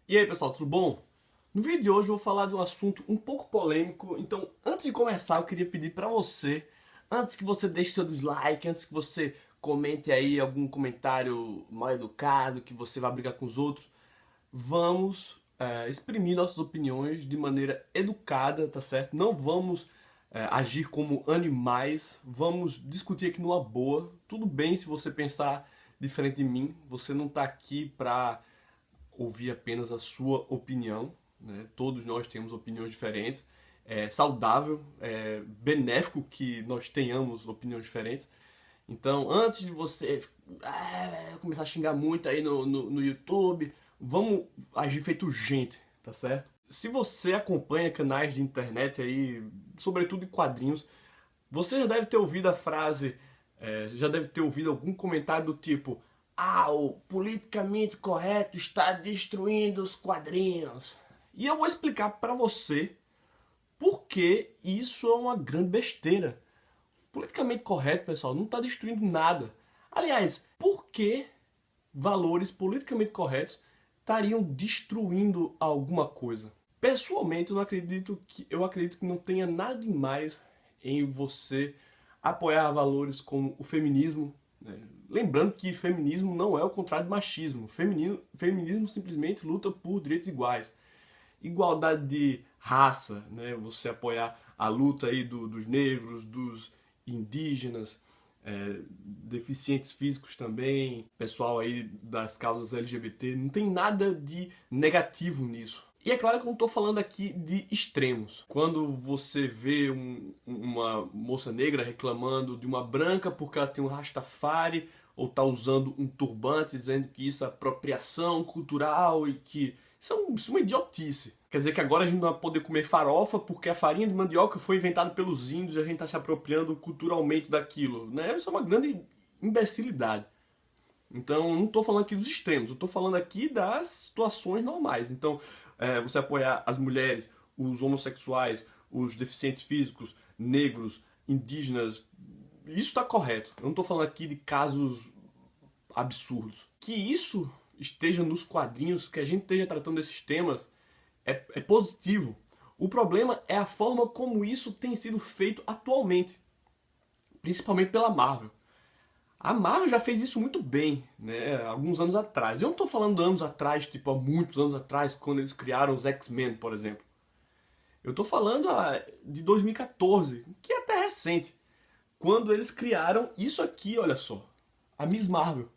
E aí pessoal, tudo bom? No vídeo de hoje eu vou falar de um assunto um pouco polêmico, então antes de começar eu queria pedir pra você, antes que você deixe seu dislike, antes que você comente aí algum comentário mal educado, que você vai brigar com os outros, vamos exprimir nossas opiniões de maneira educada, tá certo? Não vamos agir como animais, vamos discutir aqui numa boa. Tudo bem se você pensar diferente de mim, você não tá aqui pra ouvir apenas a sua opinião, né? Todos nós temos opiniões diferentes. É saudável, é benéfico que nós tenhamos opiniões diferentes. Então, antes de você começar a xingar muito aí no YouTube, vamos agir feito gente, tá certo? Se você acompanha canais de internet aí, sobretudo em quadrinhos, você já deve ter ouvido a frase, já deve ter ouvido algum comentário do tipo: ah, o politicamente correto está destruindo os quadrinhos. E eu vou explicar pra você por que isso é uma grande besteira. Politicamente correto, pessoal, não está destruindo nada. Aliás, por que valores politicamente corretos estariam destruindo alguma coisa? Pessoalmente, eu acredito que não tenha nada demais em você apoiar valores como o feminismo, né? Lembrando que feminismo não é o contrário de machismo. Feminismo simplesmente luta por direitos iguais. Igualdade de raça, né? Você apoiar a luta aí dos negros, dos indígenas, deficientes físicos também, pessoal aí das causas LGBT, não tem nada de negativo nisso. E é claro que eu não estou falando aqui de extremos. Quando você vê uma moça negra reclamando de uma branca porque ela tem um rastafari, ou está usando um turbante, dizendo que isso é apropriação cultural e que isso é uma idiotice. Quer dizer que agora a gente não vai poder comer farofa porque a farinha de mandioca foi inventada pelos índios e a gente está se apropriando culturalmente daquilo, né? Isso é uma grande imbecilidade. Então, não estou falando aqui dos extremos, eu estou falando aqui das situações normais. Então, você apoiar as mulheres, os homossexuais, os deficientes físicos, negros, indígenas, isso está correto. Eu não estou falando aqui de casos absurdos. Que isso esteja nos quadrinhos, que a gente esteja tratando desses temas, é positivo. O problema é a forma como isso tem sido feito atualmente, principalmente pela Marvel. A Marvel já fez isso muito bem, né, alguns anos atrás. Eu não estou falando anos atrás, tipo há muitos anos atrás, quando eles criaram os X-Men, por exemplo. Eu estou falando de 2014, que é até recente, quando eles criaram isso aqui, olha só, a Miss Marvel.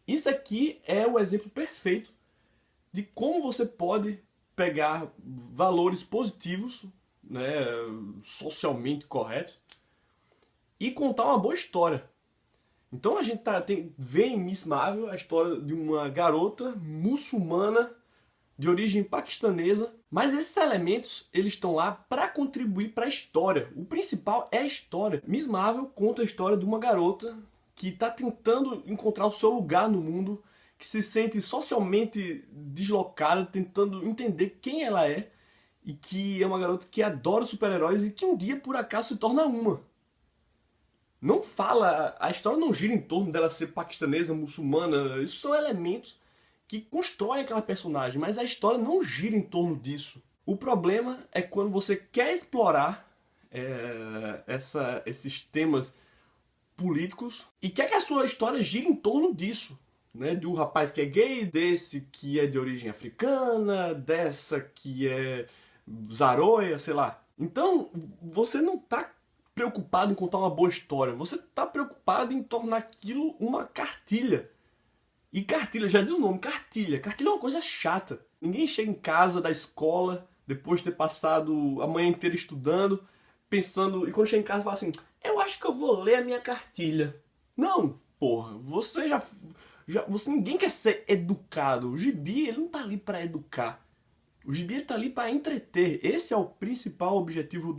Isso aqui é o exemplo perfeito de como você pode pegar valores positivos, né, socialmente corretos, e contar uma boa história. Então a gente vê em Miss Marvel a história de uma garota muçulmana de origem paquistanesa, mas esses elementos eles estão lá para contribuir para a história. O principal é a história. Miss Marvel conta a história de uma garota que está tentando encontrar o seu lugar no mundo, que se sente socialmente deslocada, tentando entender quem ela é, e que é uma garota que adora super-heróis e que um dia por acaso se torna uma. Não fala, a história não gira em torno dela ser paquistanesa, muçulmana, isso são elementos que constroem aquela personagem, mas a história não gira em torno disso. O problema é quando você quer explorar esses temas políticos e quer que a sua história gire em torno disso, né? De um rapaz que é gay, desse que é de origem africana, dessa que é zaroia, sei lá. Então, você não está preocupado em contar uma boa história, você está preocupado em tornar aquilo uma cartilha. E cartilha, já diz o nome, cartilha. Cartilha é uma coisa chata. Ninguém chega em casa da escola, depois de ter passado a manhã inteira estudando, pensando, e quando chega em casa fala assim: eu acho que eu vou ler a minha cartilha. Não, porra, ninguém quer ser educado. O gibi, ele não tá ali para educar. O gibi, ele tá ali para entreter. Esse é o principal objetivo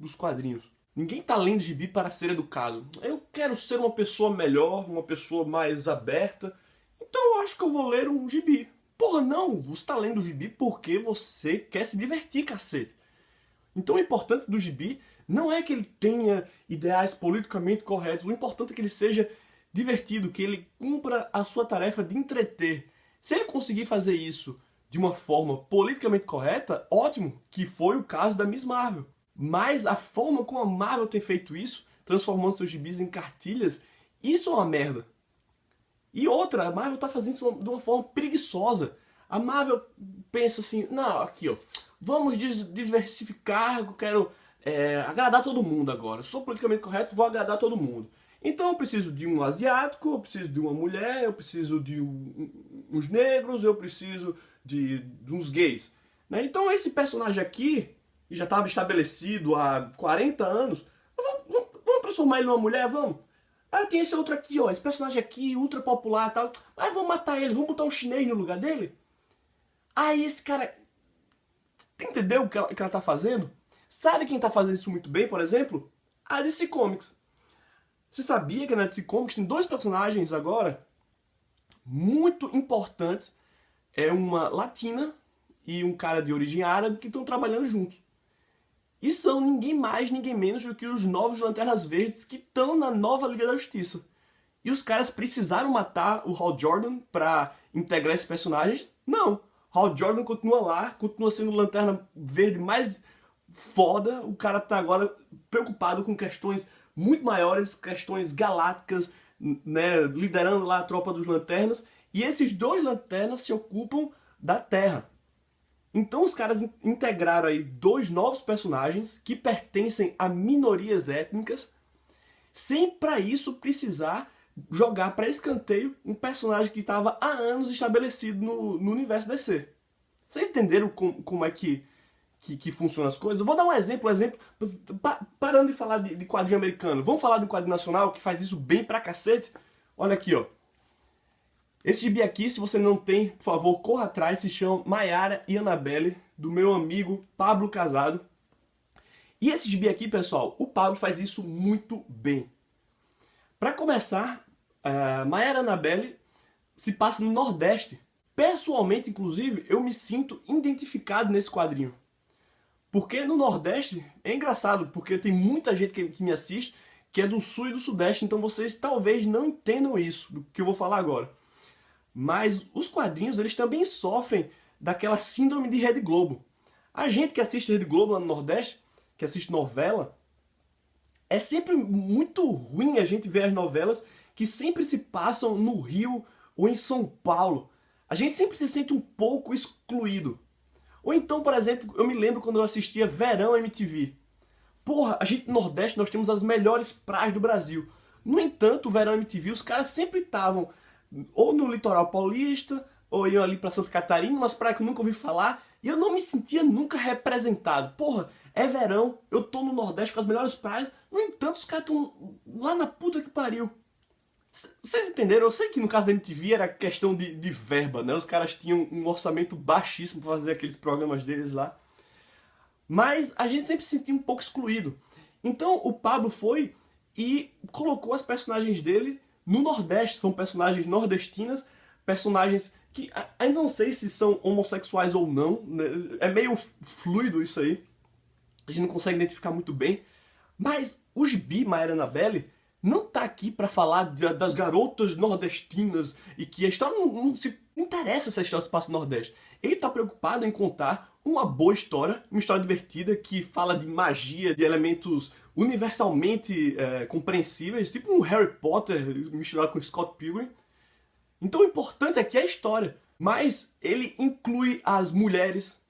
dos quadrinhos. Ninguém tá lendo gibi para ser educado. Eu quero ser uma pessoa melhor, uma pessoa mais aberta, então eu acho que eu vou ler um gibi. Porra, não, você tá lendo o gibi porque você quer se divertir, cacete. Então o importante do gibi não é que ele tenha ideais politicamente corretos, o importante é que ele seja divertido, que ele cumpra a sua tarefa de entreter. Se ele conseguir fazer isso de uma forma politicamente correta, ótimo, que foi o caso da Miss Marvel. Mas a forma como a Marvel tem feito isso, transformando seus gibis em cartilhas, isso é uma merda. E outra, a Marvel tá fazendo isso de uma forma preguiçosa. A Marvel pensa assim, não, aqui ó, vamos diversificar, eu quero agradar todo mundo agora. Eu sou politicamente correto, vou agradar todo mundo. Então eu preciso de um asiático, eu preciso de uma mulher, eu preciso de uns negros, eu preciso de uns gays. Né? Então esse personagem aqui, que já estava estabelecido há 40 anos, vamos transformar ele numa mulher, vamos? Ah, tem esse outro aqui, ó, esse personagem aqui, ultra popular e tal. Mas vamos matar ele, vamos botar um chinês no lugar dele? Aí esse cara... Entendeu o que ela tá fazendo? Sabe quem tá fazendo isso muito bem, por exemplo? A DC Comics. Você sabia que na DC Comics tem dois personagens agora muito importantes? É uma latina e um cara de origem árabe que estão trabalhando juntos. E são ninguém mais, ninguém menos do que os novos Lanternas Verdes que estão na nova Liga da Justiça. E os caras precisaram matar o Hal Jordan pra integrar esses personagens? Não. Hal Jordan continua lá, continua sendo o Lanterna Verde mais foda. O cara tá agora preocupado com questões muito maiores, questões galácticas, né, liderando lá a tropa dos Lanternas. E esses dois Lanternas se ocupam da Terra. Então os caras integraram aí dois novos personagens que pertencem a minorias étnicas, sem para isso precisar jogar para escanteio um personagem que estava há anos estabelecido no universo DC. Vocês entenderam como é que funcionam as coisas? Eu vou dar um exemplo, parando de falar de quadrinho americano. Vamos falar de um quadrinho nacional que faz isso bem pra cacete? Olha aqui, ó. Esse gibi aqui, se você não tem, por favor, corra atrás, se chama Maiara e Annabelle, do meu amigo Pablo Casado. E esse gibi aqui, pessoal, o Pablo faz isso muito bem. Para começar, Maiara e Annabelle se passa no Nordeste. Pessoalmente, inclusive, eu me sinto identificado nesse quadrinho. Porque no Nordeste, é engraçado, porque tem muita gente que me assiste que é do Sul e do Sudeste, então vocês talvez não entendam isso, do que eu vou falar agora. Mas os quadrinhos, eles também sofrem daquela síndrome de Rede Globo. A gente que assiste Rede Globo lá no Nordeste, que assiste novela, é sempre muito ruim a gente ver as novelas que sempre se passam no Rio ou em São Paulo. A gente sempre se sente um pouco excluído. Ou então, por exemplo, eu me lembro quando eu assistia Verão MTV. Porra, a gente no Nordeste nós temos as melhores praias do Brasil. No entanto, o Verão MTV, os caras sempre estavam ou no litoral paulista, ou iam ali pra Santa Catarina, umas praias que eu nunca ouvi falar, e eu não me sentia nunca representado. Porra, é verão, eu tô no Nordeste com as melhores praias, no entanto os caras estão lá na puta que pariu. Vocês entenderam? Eu sei que no caso da MTV era questão de verba, né? Os caras tinham um orçamento baixíssimo pra fazer aqueles programas deles lá. Mas a gente sempre se sentia um pouco excluído. Então o Pablo foi e colocou as personagens dele no Nordeste. São personagens nordestinas, personagens que ainda não sei se são homossexuais ou não, né? É meio fluido isso aí, a gente não consegue identificar muito bem. Mas o gibi Maiara e Annabelle não tá aqui pra falar das garotas nordestinas e que a história não se interessa se a história se passa no Nordeste. Ele tá preocupado em contar uma boa história, uma história divertida que fala de magia, de elementos universalmente compreensíveis, tipo um Harry Potter misturado com Scott Pilgrim. Então o importante aqui é a história, mas ele inclui as mulheres,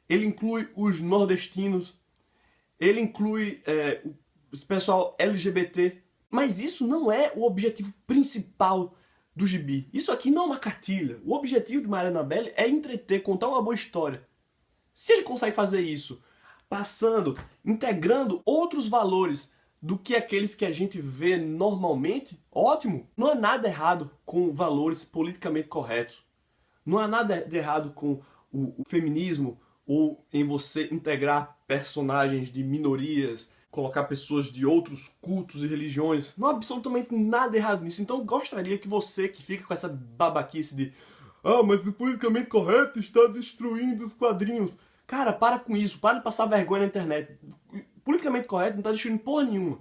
ele inclui os nordestinos, ele inclui o pessoal LGBT, mas isso não é o objetivo principal do gibi. Isso aqui não é uma cartilha. O objetivo de Maiara e Annabelle é entreter, contar uma boa história. Se ele consegue fazer isso, passando, integrando outros valores do que aqueles que a gente vê normalmente, ótimo. Não há nada errado com valores politicamente corretos. Não há nada de errado com o feminismo ou em você integrar personagens de minorias, colocar pessoas de outros cultos e religiões. Não há absolutamente nada errado nisso. Então eu gostaria que você, que fica com essa babaquice de mas o politicamente correto está destruindo os quadrinhos. Cara, para com isso. Para de passar vergonha na internet. O politicamente correto não está destruindo porra nenhuma.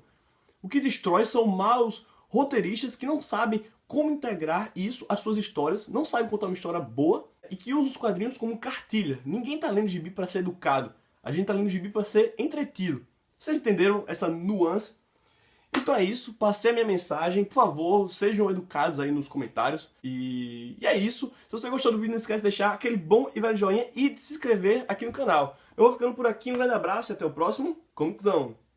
O que destrói são maus roteiristas que não sabem como integrar isso às suas histórias, não sabem contar uma história boa. e que usa os quadrinhos como cartilha. Ninguém tá lendo gibi para ser educado. A gente tá lendo gibi para ser entretido. Vocês entenderam essa nuance? Então é isso, passei a minha mensagem, por favor, sejam educados aí nos comentários. E é isso. Se você gostou do vídeo, não esquece de deixar aquele bom e velho joinha e de se inscrever aqui no canal. Eu vou ficando por aqui, um grande abraço e até o próximo Comiczão!